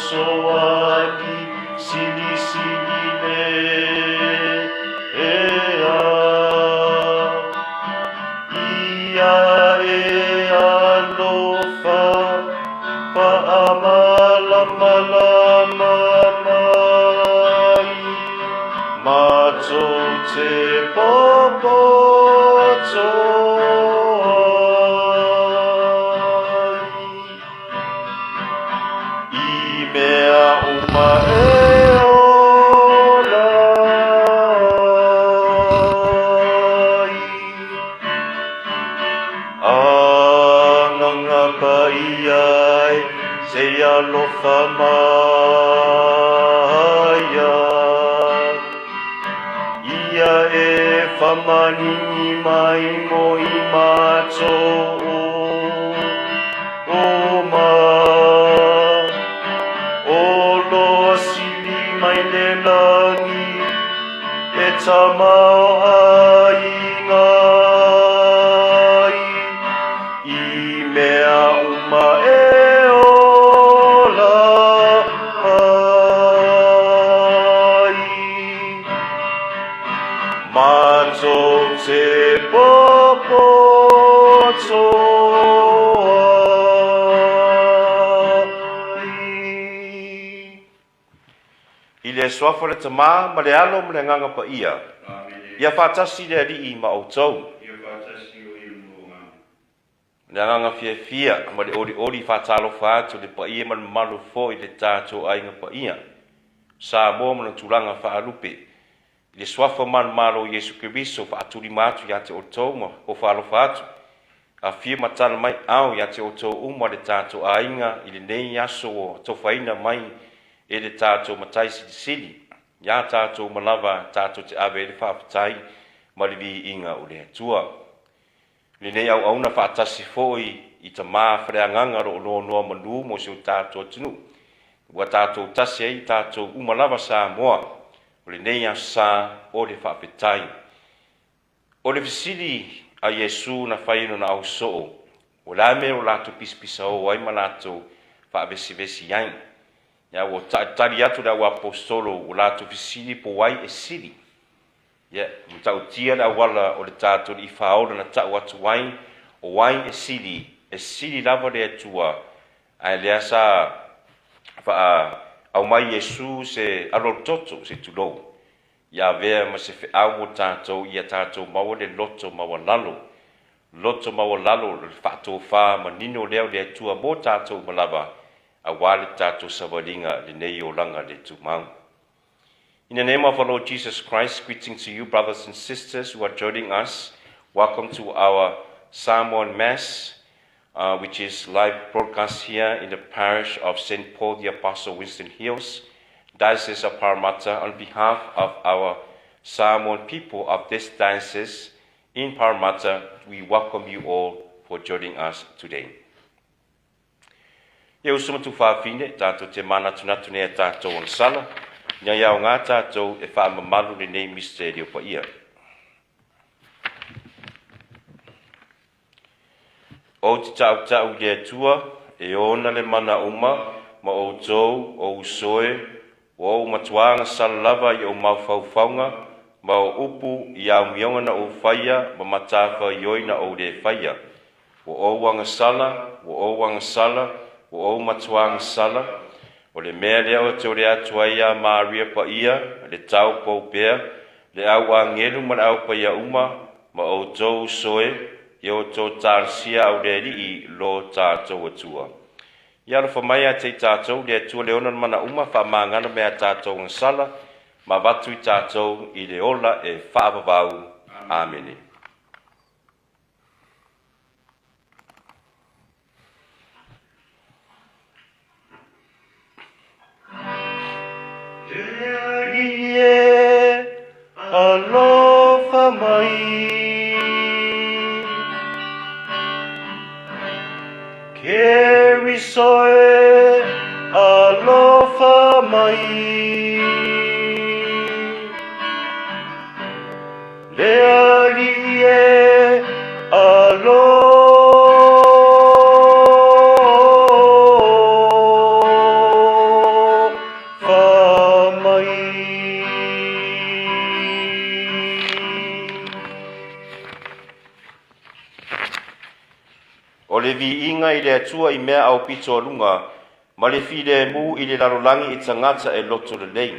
soani sili le ea ia e alofa pa amalama mai mato te popoto mea uma e olai anganga paiai se alofa maia ia e whamanini mai mo i mato o mai le langi e tamau ai ngai i mea uma e ola ai mato te popoto le soafa le tamā ma le alo ma le agaga paia ia faatasi le alii ma outou le agaga fiafia ma le olioli faatalofa atu le paia ma le mamalu foʻi le tatou aiga paia sa moa ma le tulaga faalupe i le soafa malomalo iesu keriso faatulima atu iā te outou ma o faalofa atu afia ma tala mai ao iā te outou uma le tatou aiga i lenei aso o tofaina mai e le tātou matai silisili, ia tātou malawa tātou te awe le whaapatai ma le viinga o le atua. Le nei au auna whaatasi fōi i ta maa whareanganga ro no noa manu mo siu tātou tunu. Wa tātou tasi ei tātou umalawa sa moa, o le nei a sa o le whaapatai. O le visili a Yesu na whaino na au soo, o la me o lātou pispisa o ai ma lātou whaavesi yain. Ya wo tali atu da wa apostolo o lātou visili po wai e sili. Ya, mtau tia da wala o le tātou i whaola na tau atu wai, o wai e sili lava le atua, ai lea sa au mai Yesu se alolototo se tulou. Ya vea ma se au o tātou i a tātou maua le loto maua lalo. Loto maua lalo le whaatou wha ma nino leo le atua mo tātou malava. Awale tātou sawaringa le nei o langa le tumau. In the name of our Lord Jesus Christ, greeting to you, brothers and sisters who are joining us. Welcome to our Samoan Mass, which is live broadcast here in the parish of St. Paul the Apostle Winston Hills, Diocese of Parramatta. On behalf of our Samoan people of this diocese in Parramatta, we welcome you all for joining us today. Ia usuma tu whaafine, tātou te mana tunatu nea tātou on sala, nia iau ngā tātou e whaamamalu le nei misterio pa ia. O te tau le atua, e ona le mana uma, ma o tou, o usoe, o matuanga salava i o mawhauwhaunga, ma o upu i au mionga na o whaia, ma matafa i oina o le whaia. O wanga sala, o matuanga sala, o le mea lea o te ore atua ia Maria pa ia, le tau pou pea, le au angelu ma le au pa ia uma, ma o tou soe, i o tō tārasia au le li i lo tātou atua. Ia lo whamai a te tātou, le atua le onan mana uma, wha maangana mea tātou ngasala, ma watu i tātou i le ola e whaavavau. Amene. Alofa mai Keri soe alofa mai Lealie alofa vi inga i le atua i mea au pito alunga, ma le file mu i le larolangi i tangata e loto le lei.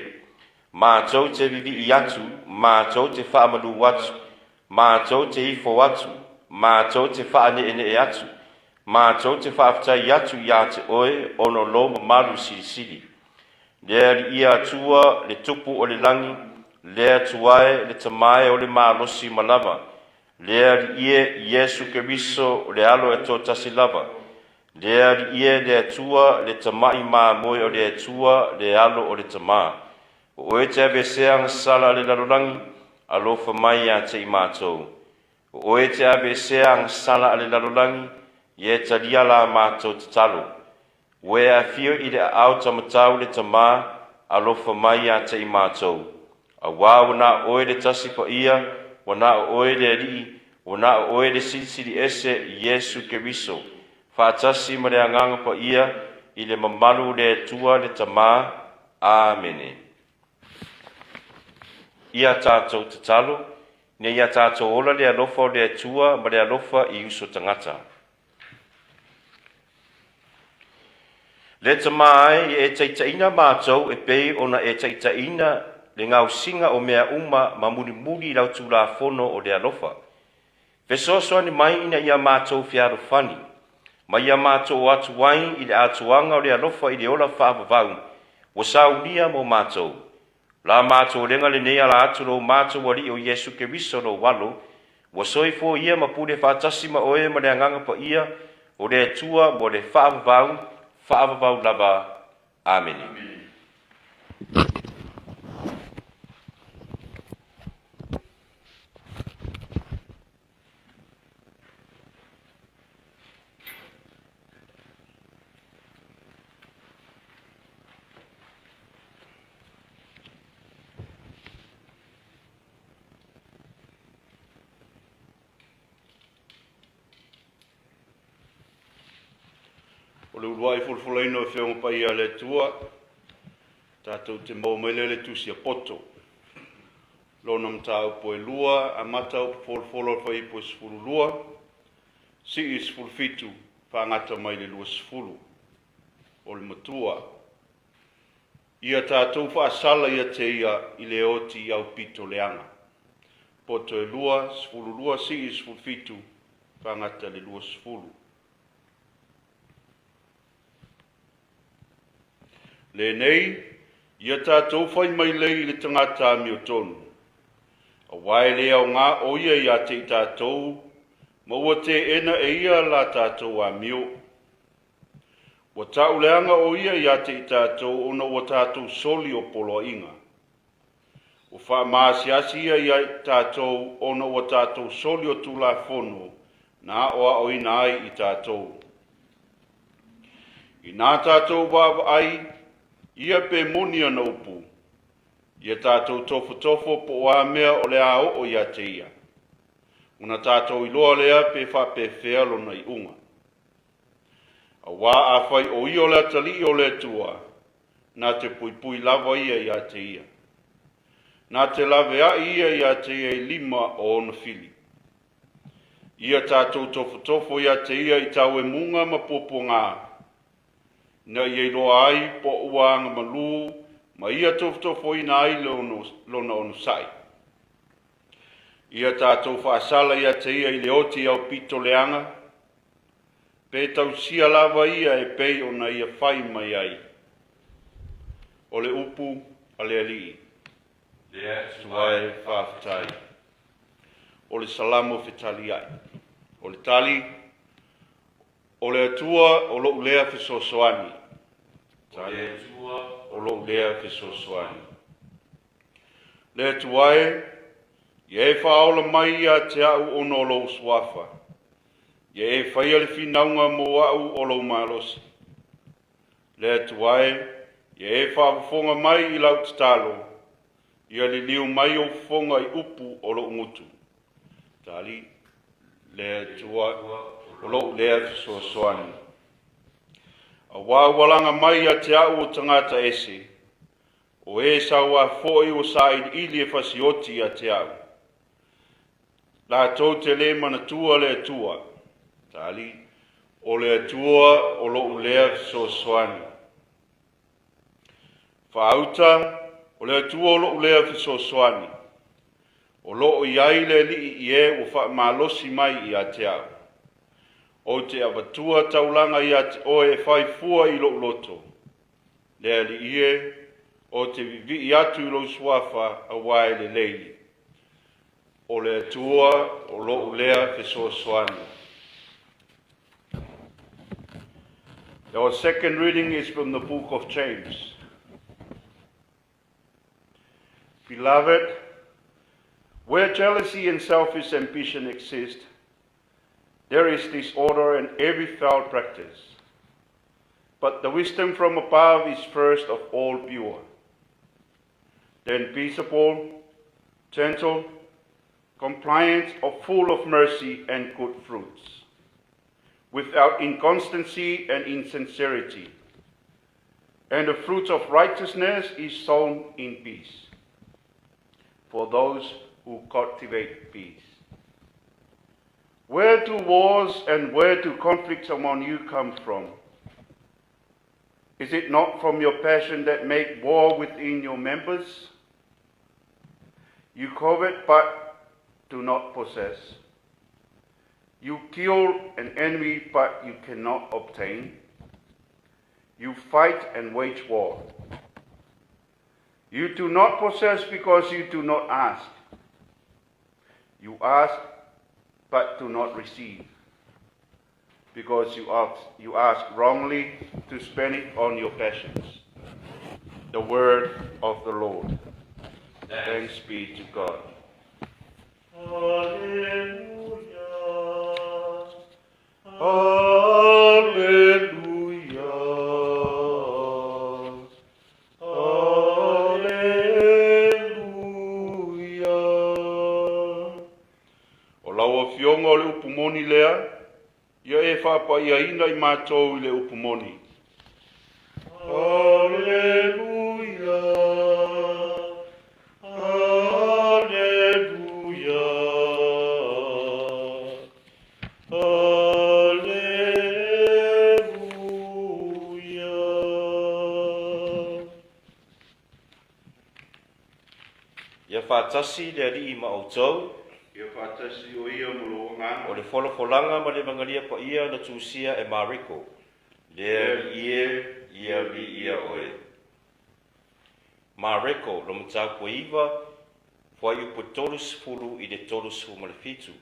Mātou te vivi i atu, mātou te whaamalu atu, mātou te ifo atu, mātou te whaane ene e atu, mātou te whaaftai atu i a te oe ono lo malu siri siri. Lea li ia atua le tupu o le langi, lea tuae le tamae o le maalosi malama, lea li ie Yesu Keriso o le alo e tōtasi lava, lea li ie le atua le tamai maa moe o le atua le alo o le tamaa. O e te avesea sala le larolangi, alofa mai a te i mātou. O e te avesea sala le larolangi, i e talia la mātou te talo. O e a fio i le au tamatau le tamā, alofa mai a te i mātou. A wā wana oe le tasi pa ia, wana oe le rii, wana oe le silisili ese Yesu Keriso. Whaatasi ma le anganga pa ia, i le mamalu le tua le tamā. Amene. Ia tātou te talo, ne ia tātou ola le alofa o le atua ma le alofa i uso tangata. Le tamai e taitaina mātou e pei ona e taitaina le ngau singa o mea uma ma muri lau tula fono o le alofa. Fesoso ni mai ina ia mātou fiaro fani, ma ia mātou atu wai i le atuanga o le alofa i le ola whaavavau, wa saunia mo mātou. La mātou lenga le nei ala atu lo mātou wali o Yesu Keriso lo walo, wa soifo ia ma pule whaatasi ma oe ma le anganga pa ia, o le tua mo le whaavavau lava. Amen. O le uruai fulfulaino e whionga pai a le tua, tātou te maumele le tusi a poto. Lona mtau po e lua, a matau po folfolo whai po sifuru lua, si i sifuru fitu, whangata mai le lua sifuru. O le matua. Ia tātou whaasala ia te ia i le oti au pito leanga. Poto e lua, sifuru lua, si i sifuru fitu, whangata le lua sifuru. Le nei, ia tātou whai mai lei le tangata mi o tonu. A wae lea o ngā oia ia te i tātou, ma ua te ena e ia la tātou a mio. Wa tau leanga o ia ia te i tātou ona ua tātou soli o polo inga. O wha maasiasi ia ia tātou ona ua tātou soli o tula fono, na oa o ina ai i tātou. I nā tātou wawa ai, ia pe moni ana upu. Ia tātou tofo po a mea o le ao o ia te ia. Una tātou iloa lea pe wha pe whea lona i unga. A wā a whai o i o le atali o le tua, nā te pui lava ia te ia. Nā te lave a ia te ia i 5 o ona fili. Ia tātou tofo ia te ia i tau e munga ma popo ngā. Na ia iloa ai po uanga malu, ma ia tofo ina ai lona onu sai. Ia tātou whaasala ia te ia i le oti au pito leanga, pe tau sia lava ia e pei ona ia whai mai ai. O le upu a le alii. Lea suae whaafatai. O le salamo fetali ai. O le tali, o le atua o lo lea fesosoani. O le atua o lo lea fesosoani. Le atuae, ia e whaola mai ia te au ono o lo suafa. Ia e whaia le whinaunga mo au o lo malosi. Le atuae, ia e whaafonga mai i lau talo. Ia li liu mai o fonga i upu o lo ngutu. Tali, le atua o lo lea fesosoani. A wawalanga mai a te au o tangata ese. O e saua foi o said ili e fasioti a te au. La tau te le mana tua le tua. Tali, o le atua o lo lea fesoasoani. Whaauta o le atua o lo lea fesoasoani. O lo iai le li i e o wha malosi mai i a te au. O te awatua taulanga i a te oe whai fua i lo loto. Lea li i e o te vivi i atu i lo suafa a wae le leili. O le atua o lo lea fesoasoani. Our second reading is from the book of James. Beloved, where jealousy and selfish ambition exist, there is disorder and every foul practice. But the wisdom from above is first of all pure, then peaceable, gentle, compliant, or full of mercy and good fruits, without inconstancy and insincerity. And the fruit of righteousness is sown in peace, for those who cultivate peace. Where do wars and where do conflicts among you come from? Is it not from your passion that make war within your members? You covet but do not possess. You kill an enemy, but you cannot obtain. You fight and wage war. You do not possess because you do not ask. You ask, but do not receive, because you ask wrongly to spend it on your passions. The word of the Lord. Thanks be to God. Hallelujah. Hallelujah. Hallelujah. O laua fionga o le upumoni lea, ia e whapaiaina i mātou i le upumoni. Hallelujah. Whātasi le ari i maoutou. Ia whātasi o ia molo ngana. O le wholofolanga ma le mangalia pa ia na tūsia e Mariko. Lea ia oe. Mariko, lo mtau po iwa, fwa iu po tolus fulu i le tolus fu malefitu.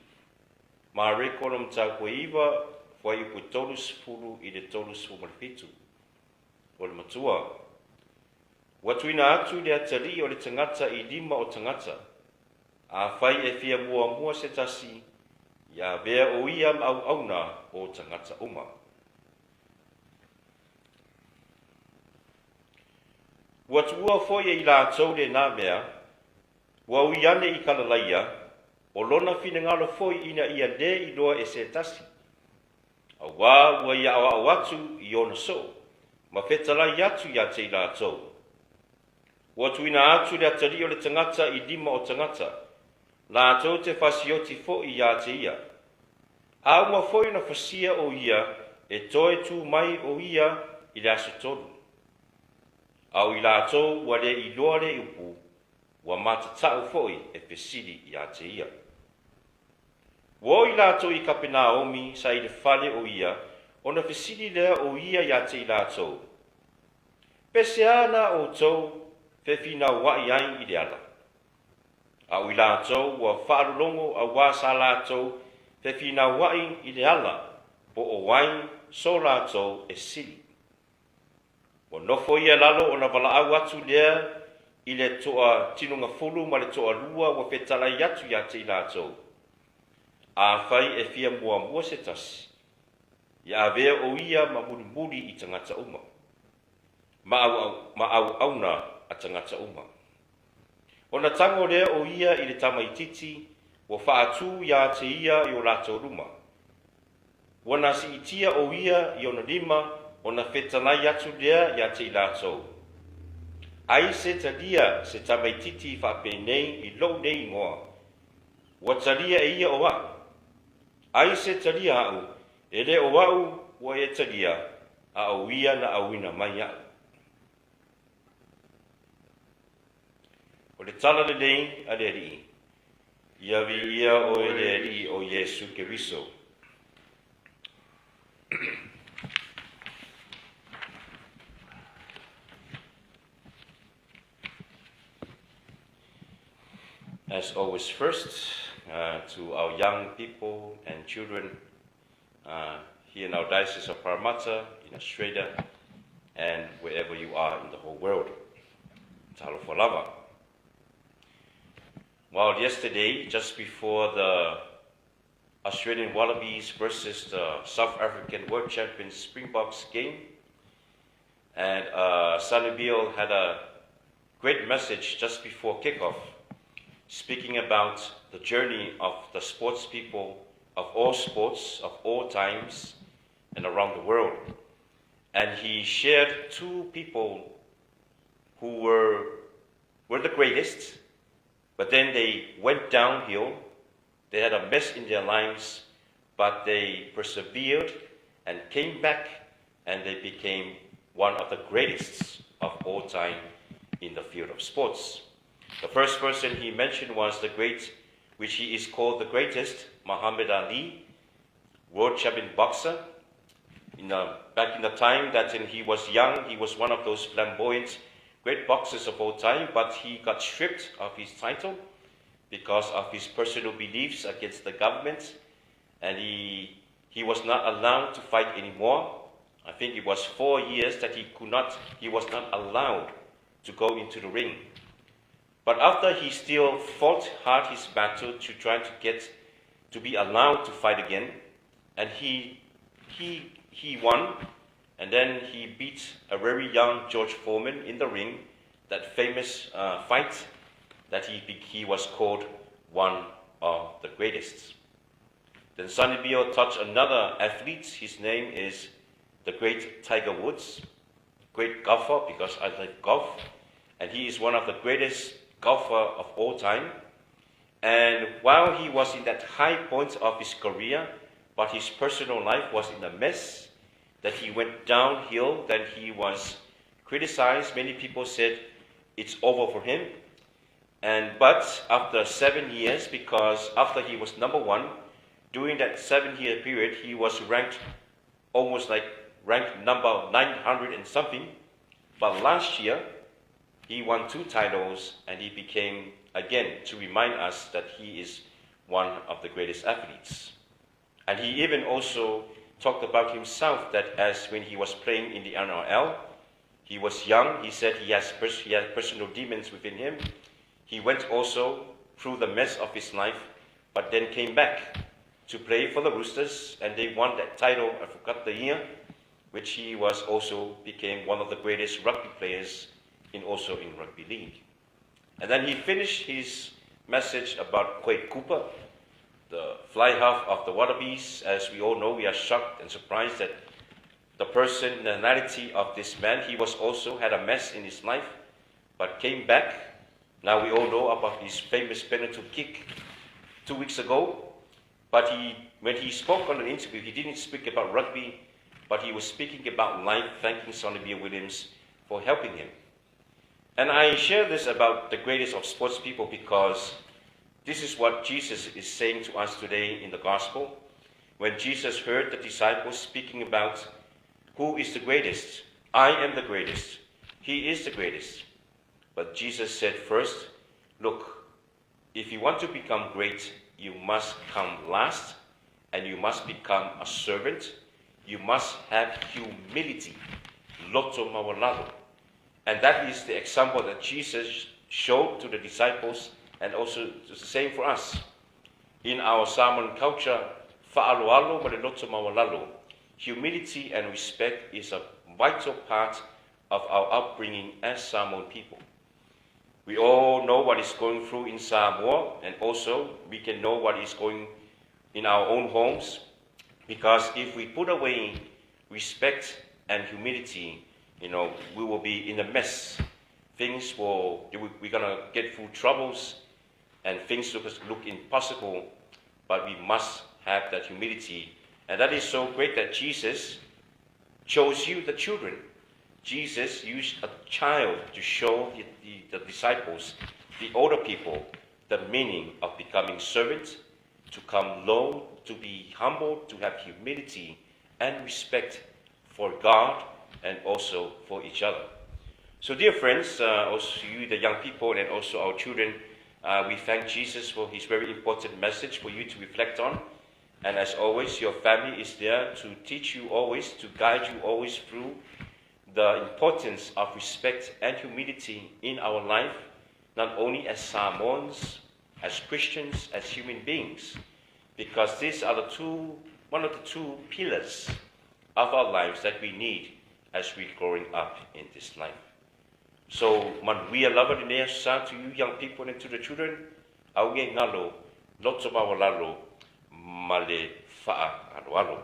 Mariko, lo mtau po iwa, fwa iu po tolus fulu i le tolus fu malefitu. O le matua. Watuina atu le atali o le tangata i lima o tangata. A fai e fia mua se tasi, ia vea o ia au auna o tangata uma. Watua foi e la tau le nā mea, wa uiane i kalalaia, o lona fine ngalo foi ina ia le i loa e se tasi. A wā ua ia awa awatu i ona so, ma fetala i atu ia te i la tau. Watuina atu le atari o le tangata i lima o tangata, la tau te fasioti fo i ia te ia. Aunga foi na fasia o ia, e toe tu mai o ia i le aso tolu. Au i la tau wa le i loa le upu, wa matatau foi e pesili i a te ia. Wo i la tau i kapena omi sa i le fale o ia, o na pesili lea o ia i a te i la tau. Pese ana o tau, fefina wai ai i le ala. Au i lātou ua whaarulongo a wāsa lātou fefina wai i le ala po o wai so lātou e sili. O nofo ia lalo o na wala au atu lea i le toa tinunga fulu ma le toa lua ua fetala i atu i ate i lātou. A whai e fia mua se tasi. Ia avea o ia ma muri i tangata uma. Ma au auna a tangata uma. O na tango lea o ia i le tamaititi, wa whaatu ia te ia i o lato ruma. Wa na si itia o ia i o na lima, o na whetanai atu lea i te i lato. Ai se talia se tamaititi whapenei i lo nei ngoa. Wa talia e ia o au. Ai se talia au, e le o au ua e talia a auia na auina mai a'u. O le tala lelei a le ali'i, ia vi ia o e le ali'i o Iesu Keriso. As always, first, to our young people and children here in our Diocese of Parramatta, in Australia, and wherever you are in the whole world. Talofa lava. Well, yesterday, just before the Australian Wallabies versus the South African World Champions Springboks game, and Sonny Bill had a great message just before kickoff, speaking about the journey of the sports people of all sports, of all times, and around the world. And he shared two people who were the greatest, but then they went downhill. They had a mess in their lives, but they persevered and came back, and they became one of the greatest of all time in the field of sports. The first person he mentioned was the great, which he is called the greatest, Muhammad Ali, world champion boxer. Back in the time that he was young, he was one of those flamboyant great boxers of all time, but he got stripped of his title because of his personal beliefs against the government, and he was not allowed to fight anymore. I think it was 4 years that he was not allowed to go into the ring. But after he still fought hard his battle to try to get to be allowed to fight again, and he won, and then he beat a very young George Foreman in the ring, that famous fight that he was called one of the greatest. Then Sonny Bill touched another athlete. His name is the great Tiger Woods, great golfer, because I like golf, and he is one of the greatest golfer of all time. And while he was in that high point of his career, but his personal life was in a mess, that he went downhill, then he was criticized. Many people said it's over for him. But after 7 years, because after he was number one, during that 7-year period, he was ranked number 900 and something. But last year, he won 2 titles, and he became, again, to remind us that he is one of the greatest athletes. And he even also talked about himself that as when he was playing in the NRL, he was young. He said he had personal demons within him. He went also through the mess of his life, but then came back to play for the Roosters, and they won that title, I forgot the year, which he was also became one of the greatest rugby players in rugby league. And then he finished his message about Quade Cooper, the fly half of the Wallabies. As we all know, we are shocked and surprised that the personality of this man, he was also had a mess in his life, but came back. Now we all know about his famous penalty kick 2 weeks ago, but when he spoke on an interview, he didn't speak about rugby, but he was speaking about life, thanking Sonny Bill Williams for helping him. And I share this about the greatest of sports people because this is what Jesus is saying to us today in the gospel. When Jesus heard the disciples speaking about who is the greatest, I am the greatest, he is the greatest. But Jesus said first, look, if you want to become great, you must come last, and you must become a servant. You must have humility. Loto mawalalo. And that is the example that Jesus showed to the disciples, and also the same for us. In our Samoan culture, fa'aloalo maleloto mawalalo. Humility and respect is a vital part of our upbringing as Samoan people. We all know what is going through in Samoa, and also we can know what is going in our own homes, because if we put away respect and humility, we will be in a mess. We're gonna get through troubles, and things look impossible, but we must have that humility. And that is so great that Jesus, chose you, the children. Jesus used a child to show the disciples, the older people, the meaning of becoming servants, to come low, to be humble, to have humility and respect for God and also for each other. So dear friends, also you, the young people, and also our children, we thank Jesus for his very important message for you to reflect on. And as always, your family is there to teach you always, to guide you always through the importance of respect and humility in our life, not only as Samoans, as Christians, as human beings, because these are one of the two pillars of our lives that we need as we're growing up in this life. So, man we lava di nea sa to you young people and to the children, au nge ngalo, lots of our lalo, male faa alo.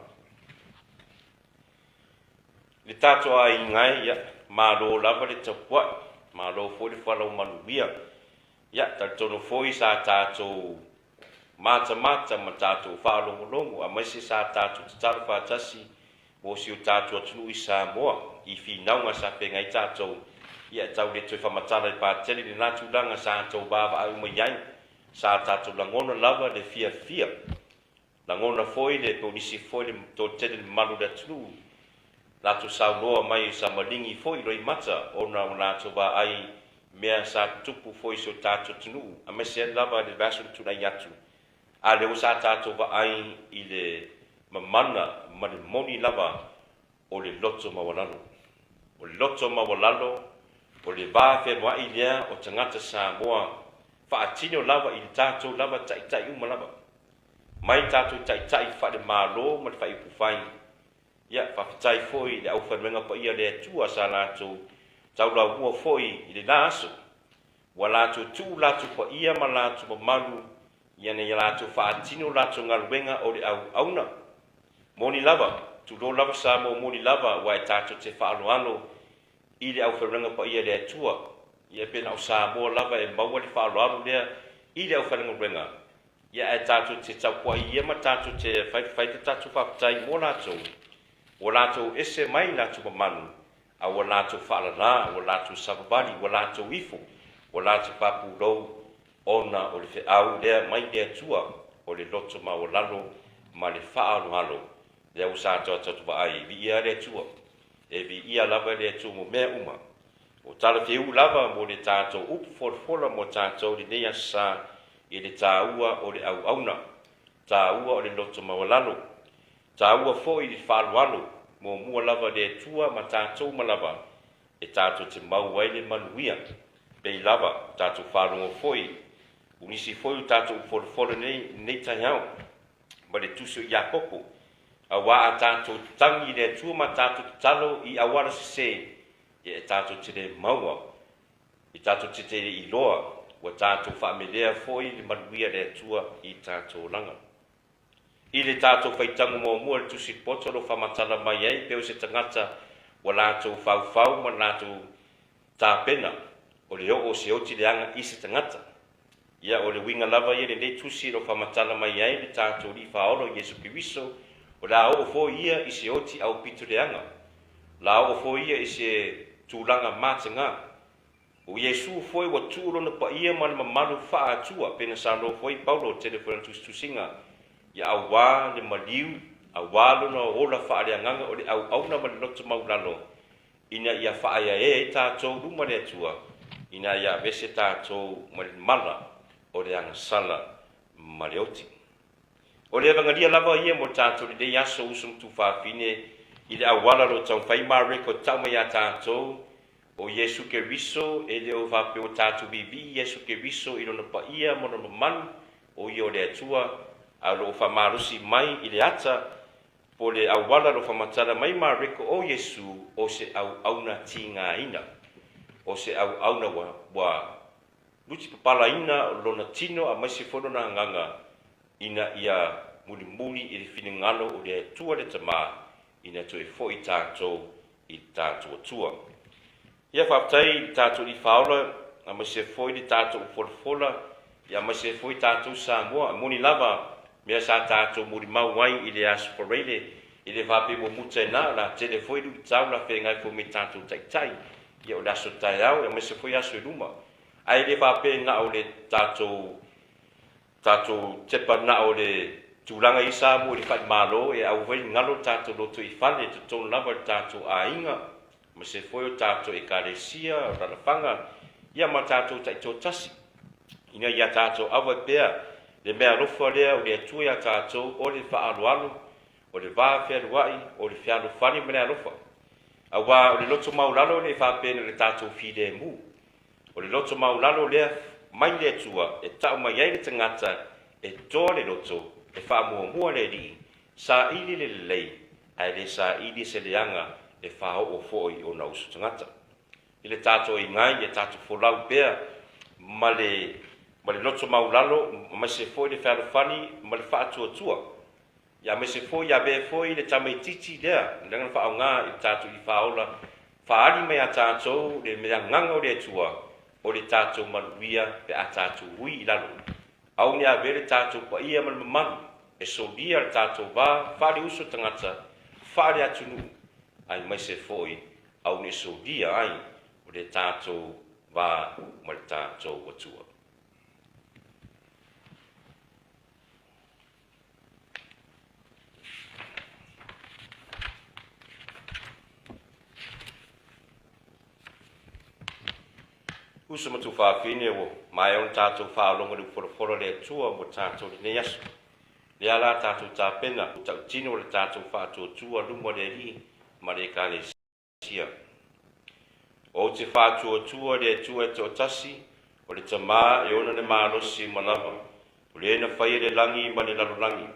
Le tato a ingai ya malo lava le tapua, malo fo le falo manuia. Ya tato foi sa tato mata ma tato falo longo, a mesi sa tato tato fa tasi, o si o tato atu isa moa, I finaunga sa pengai tato. Ia tau le toi whamatara I pāteri ni nātu langa sa tau bāwa au mai ai, sa tātou langona lava le fia. Langona foi le polisi foi le tō tele le malu le tulu. Nātu saunoa mai sa malingi foi roi mata, ona o nātu wā ai mea sa tupu foi so tātou tunu, a mese lava le vasu tunai atu. A leo sa tātou wā ai I le mamana, moni lava o le loto mawalalo. O le loto mawalalo, o le vā whenua I lea o tangata Samoa, whaatino lava I le tātou lava tai uma lava. Mai tātou tai wha le mālo ma le whai pufai. Ia, whawhitai foi le au whanwenga pa ia le atua sa lātou, tau la ua foi I le nāso. Wa lātou tū lātou pa ia ma lātou ma malu, ia ne lātou whaatino lātou ngaruenga o le au auna. Moni lava, tu lo lava Samoa moni lava, wa e tātou te whaaloano, I le au whanwenga pa ia le atua. Ia pena au Samoa lava e maua le whaaloano lea, I le au whanwenga. Ia e tātou te taupua ia ma tātou te whai te tātou whapatai mō lātou. O lātou ese mai lātou mamanu, a o lātou whaalana, o lātou sababali, o lātou ifo, o lātou papurou, ona o le whiau lea mai le atua, o le loto ma o lalo, ma le whaaloano, lea o sātou atatu wa ai, vi ia le atua. E vi ia lava le atua mo mea uma. O tala whiu lava mo le tātou upu whola mo tātou li nea sa, I le tāua o le au auna, tāua o le loto mawalalo, tāua fo I le whaalualo, mo mua lava le tua ma tātou malava, e tātou te mau ai le manuia, pei lava, tātou whaalungo foi, unisi foi o tātou whole nei taiao, ma le tuso I Iakopo, a wā a tātou tangi le tua ma tātou talo I awara se, e tātou te le maua, I tātou te I loa, wa tātou whaamelea foi le manuia le atua I tātou langa. I le tātou whaitangu mō mua le tusi potolo whamatala mai ei peo se tangata wa lātou whau ma lātou tāpena o le o se oti le anga I se tangata. Ia o le winga lava ia le tusi lo whamatala mai ei le tātou li whaolo Yesu Kiriso o la o fo ia I se oti au pito le anga. La o fo ia I se tūlanga mātanga. O Yesu foi wa tūro na pa ia man mamalu wha atua, pena sa lo foi Paulo telefona tusinga. Ia au wā le maliu, au wālo na ola wha ale anganga o le au na mali loto maulalo. Ina ia wha aia e tātou luma le atua. Ina ia vese tātou mali mala o le anga sala maleoti. O le avangalia lava ia mo tātou le yaso usum tu whawhine, I le au wala lo tau whaima reko tau mai a tātou, o Yesu Keriso e le o vape o tātou vivi Yesu Keriso I lona pa ia mona mamanu o I o le atua a lo whamarusi mai I le ata po le awala lo whamatara mai mareko o Yesu o se au auna tinga ina o se au auna wa luti papala ina o lona tino a mai se fono na nganga ina ia muli I le finingalo o le atua le tama ina to e fo I tātou I tātou atua. Ia whaptai tātou I whaola, a mai se foi di tātou ufola, ia mai se foi tātou Samoa, moni lava, mea sa tātou muri mau wai I le asu pareile, I le whape mo mutena la tele foi du tau la whengai fo me tātou tai. Ia o le aso tai au, ia me se foi aso luma. Ai le whape na o le tātou tepa na o le tūranga i sa mo le whai malo e au vai ngalo tātou loto i whane te tonu lava le tātou a inga. Me se foi o tātou e kāresia, o ranawhanga, ia ma tātou tai tō tasi. Ina ia tātou awa pēr, le mea rofa lea o le atua ia tātou o le wha alu, o le vā whialu wai, o le whialu whani mea rofa. Awa o le loto maulalo le whapena le tātou whide mu. O le loto maulalo lea mai le atua e tau mai ai le tangata e tō le loto e wha mua le ri. Sa ili le lei, ai le sa ili se leanga e wha o foi o na usu tangata. I le tātou i ngai, e tātou wholau pēr, ma le loto maulalo, ma se foi le whialu whani, ma le wha atua. Ya me se foi ya be foi le tamai titi lea, ndangan wha au ngā i tātou i whaola, whaari mea tātou le mea nganga o le atua, o le tātou manuia pe a tātou hui i lalo. Au ni a vele tātou pa ia man manu, e so lia le tātou wā, whaare uso tangata, whaare atunu, ai mai se foi, au ni so lia ai, o le tātou wā, ma le tātou watua. Usa matu whaafine o mai on tātou whaalonga ni whoroforo le atua mo tātou ni neasu. Le ala tātou tāpena, o tau tino le tātou whātua tua lumo le ri, ma le ka le sia. O te whātua tua le atua e tō tasi, o le tamā e ona le mālosi malawa. O le ena whaia le langi ma le lalolangi.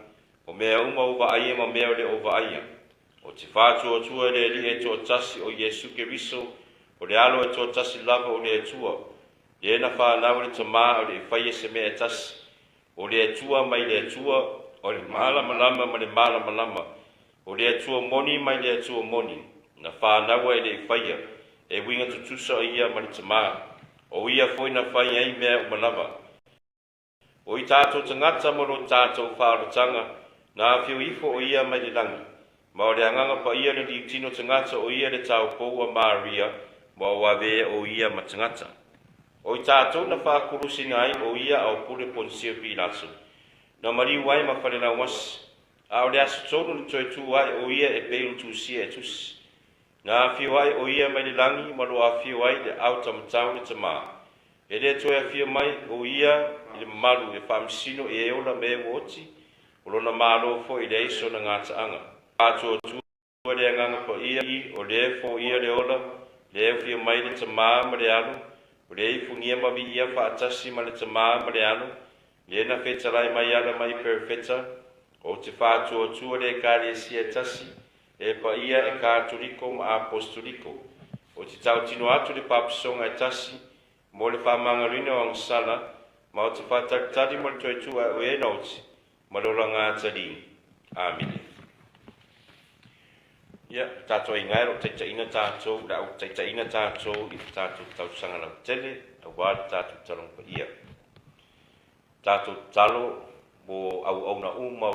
O mea uma uwa aia ma mea le uwa aia. O te whātua tua le ri e tō tasi o Yesu Keriso, o le alo e tō tasi lava o le atua. Le ena whanau le tamā o le whaia se mea tasi. O le atua mai le atua, o le malama lama ma le malama lama. O le atua moni mai le atua moni. Na whanau e le whaia. E winga tutusa o ia ma le tamā. O ia foi na whaia ai mea umalawa. O i tātou tangata mo lo tātou whaarotanga. Na whio ifo o ia mai le langi. Ma o le anganga pa ia le tino tangata o ia le tau koua Maria. Ma o ave o ia matangata. O i tātou na whākurusi ngai o ia au pule ponsio pilaso. Na mari wai ma whare na wasi. A o le aso tonu le toi tu wai o ia e peiru tu sia e tusi. Na whio wai o ia mai le langi ma lo a whio wai le au tamatau le tamā. E le toi a whio mai o ia le malu e whamsino e eola me woti. O lona malo fo i le iso na ngata anga. Tātou tua le anganga pa ia i o le fo ia le ola. Le whio mai le tamā ma le alu. O le ifungia ma vi ia whaatasi ma le tamā ma le alu. Le na whetarai mai ala mai perfeta. O te whātua tua le kāre sia tasi. E pa ia e kātoliko ma apostoliko. O te tau tino atu le papisonga e tasi. Mo le whamangarina o angsala. Ma o te whātaktari mo le toi tua o e nauti. Ma lola ngā tari. Amen. Ia, tātou i ngairo, taitaina tātou, rau taitaina tātou, i tātou tausanga lau tele, a wāre tātou talong pa ia. Tātou talo, mo au na uma